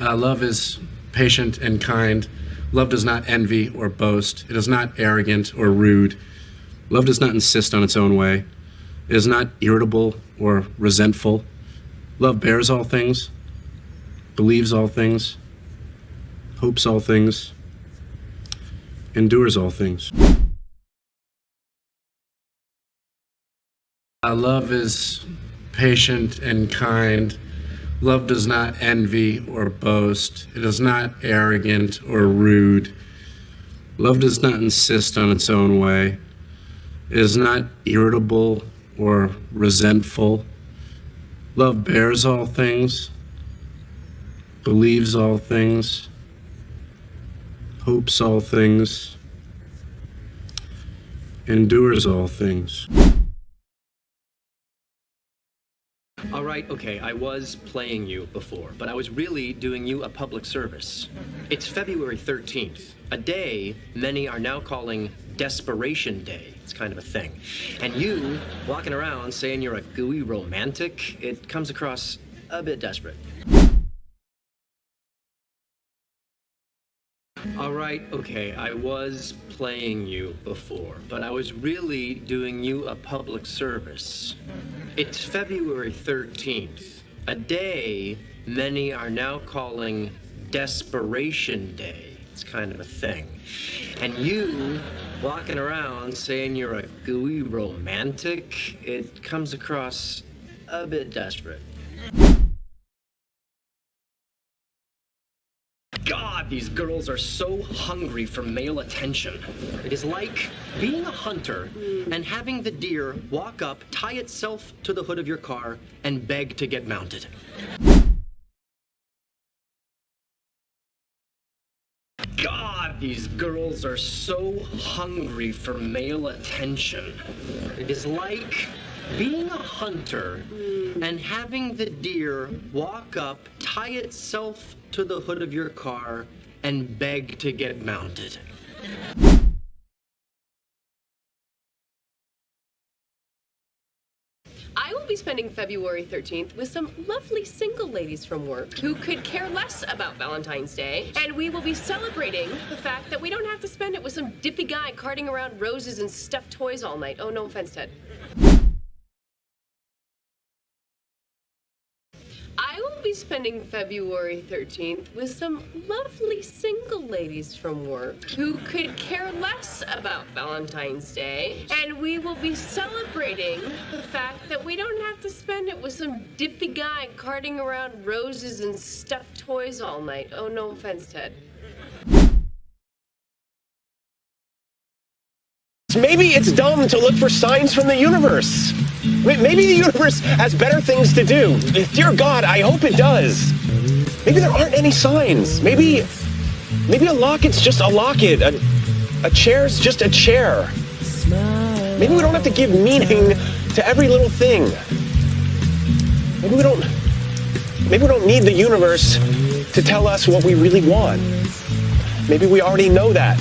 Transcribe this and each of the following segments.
Love is patient and kind. Love does not envy or boast. It is not arrogant or rude. Love does not insist on its own way. It is not irritable or resentful. Love bears all things, believes all things, hopes all things, endures all things. Love is patient and kind. Love does not envy or boast. It is not arrogant or rude. Love does not insist on its own way. It is not irritable or resentful. Love bears all things, believes all things, hopes all things, endures all things. All right, okay, I was playing you before, but I was really doing you a public service. It's February 13th, a day many are now calling Desperation Day. It's kind of a thing. And you walking around saying you're a gooey romantic, it comes across a bit desperate. All right, okay, I was playing you before, but I was really doing you a public service. It's February 13th, a day many are now calling Desperation Day. It's kind of a thing. And you walking around saying you're a gooey romantic, it comes across a bit desperate. God, these girls are so hungry for male attention. It is like being a hunter and having the deer walk up, tie itself to the hood of your car, and beg to get mounted. God, these girls are so hungry for male attention. It is like being a hunter and having the deer walk up, tie itself to the hood of your car, and beg to get mounted. I will be spending February 13th with some lovely single ladies from work who could care less about Valentine's Day, and we will be celebrating the fact that we don't have to spend it with some dippy guy carting around roses and stuffed toys all night. Oh, no offense, Ted. I will be spending February 13th with some lovely single ladies from work who could care less about Valentine's Day, and we will be celebrating the fact that we don't have to spend it with some dippy guy carting around roses and stuffed toys all night. Oh, no offense, Ted. Maybe it's dumb to look for signs from the universe. Maybe the universe has better things to do. Dear God, I hope it does. Maybe there aren't any signs. Maybe a locket's just a locket. A chair's just a chair. Maybe we don't have to give meaning to every little thing. Maybe we don't need the universe to tell us what we really want. Maybe we already know that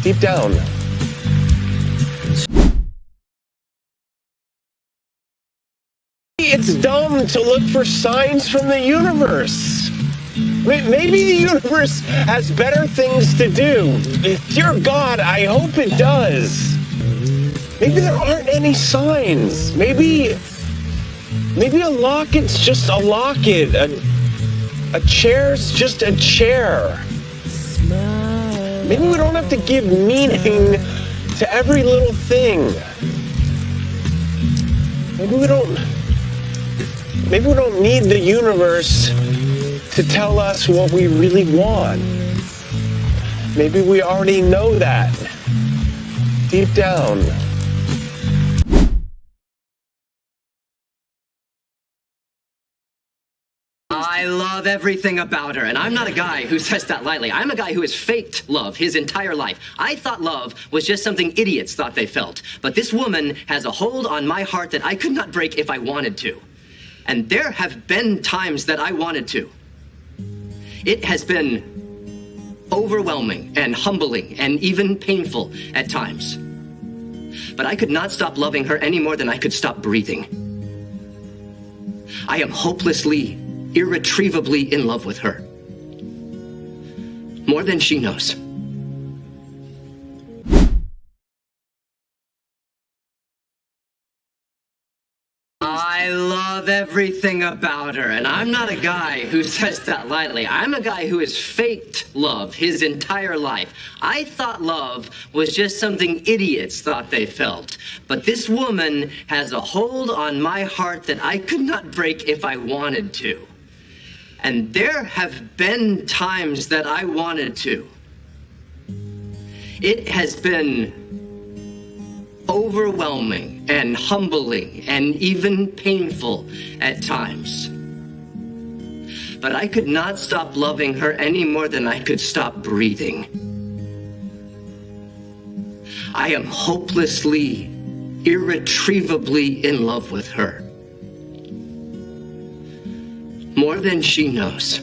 deep down. It's dumb to look for signs from the universe. Maybe the universe has better things to do. Dear God, I hope it does. Maybe there aren't any signs. Maybe a locket's just a locket. A chair's just a chair. Maybe we don't have to give meaning to every little thing. Maybe we don't need the universe to tell us what we really want. Maybe we already know that deep down. I love everything about her, and I'm not a guy who says that lightly. I'm a guy who has faked love his entire life. I thought love was just something idiots thought they felt. But this woman has a hold on my heart that I could not break if I wanted to. And there have been times that I wanted to. It has been overwhelming and humbling and even painful at times. But I could not stop loving her any more than I could stop breathing. I am hopelessly, irretrievably in love with her. more than she knows. I love everything about her, and I'm not a guy who says that lightly. I'm a guy who has faked love his entire life. I thought love was just something idiots thought they felt. But this woman has a hold on my heart that I could not break if I wanted to. And there have been times that I wanted to. It has been overwhelming and humbling and even painful at times. But I could not stop loving her any more than I could stop breathing. I am hopelessly, irretrievably in love with her. More than she knows.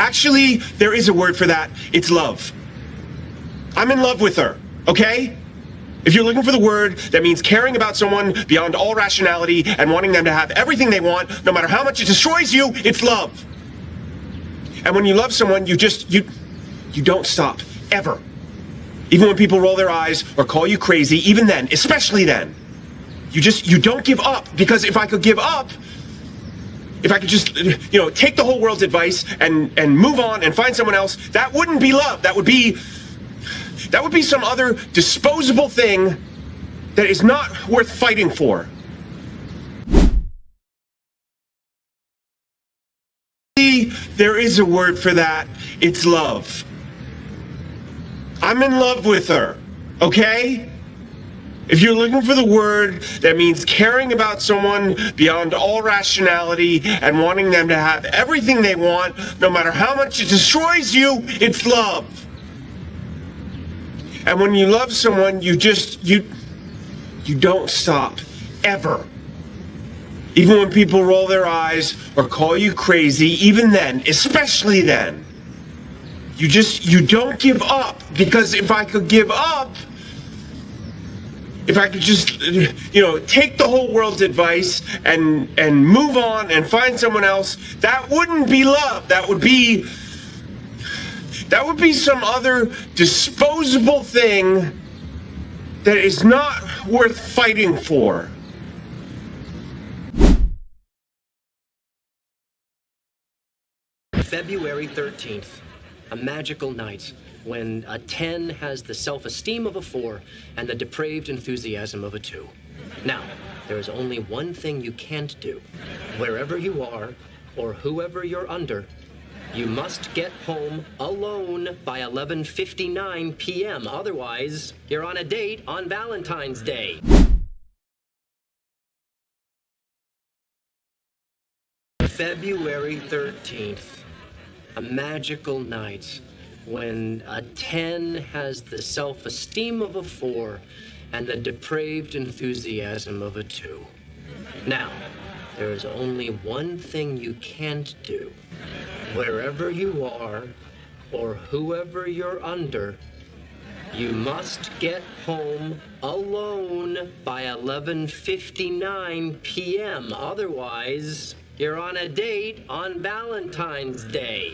Actually, there is a word for that. It's love. I'm in love with her, okay? If you're looking for the word that means caring about someone beyond all rationality and wanting them to have everything they want, no matter how much it destroys you, it's love. And when you love someone, you don't stop, ever. Even when people roll their eyes or call you crazy, even then, especially then, you don't give up. Because if I could give up, if I could just, take the whole world's advice and move on and find someone else, that wouldn't be love. That would be some other disposable thing that is not worth fighting for. There is a word for that. It's love. I'm in love with her, okay? If you're looking for the word that means caring about someone beyond all rationality and wanting them to have everything they want, no matter how much it destroys you, it's love. And when you love someone, you don't stop, ever. Even when people roll their eyes or call you crazy, even then, especially then, you don't give up. Because if I could give up, if I could just, take the whole world's advice and move on and find someone else, that wouldn't be love. That would be some other disposable thing that is not worth fighting for. February 13th, a magical night when a 10 has the self-esteem of a 4 and the depraved enthusiasm of a 2. Now, there is only one thing you can't do. Wherever you are, or whoever you're under, you must get home alone by 11:59 p.m. Otherwise, you're on a date on Valentine's Day. February 13th, a magical night when a 10 has the self-esteem of a 4 and the depraved enthusiasm of a 2. Now, there is only one thing you can't do. Wherever you are, or whoever you're under, you must get home alone by 11:59 p.m. Otherwise, you're on a date on Valentine's Day.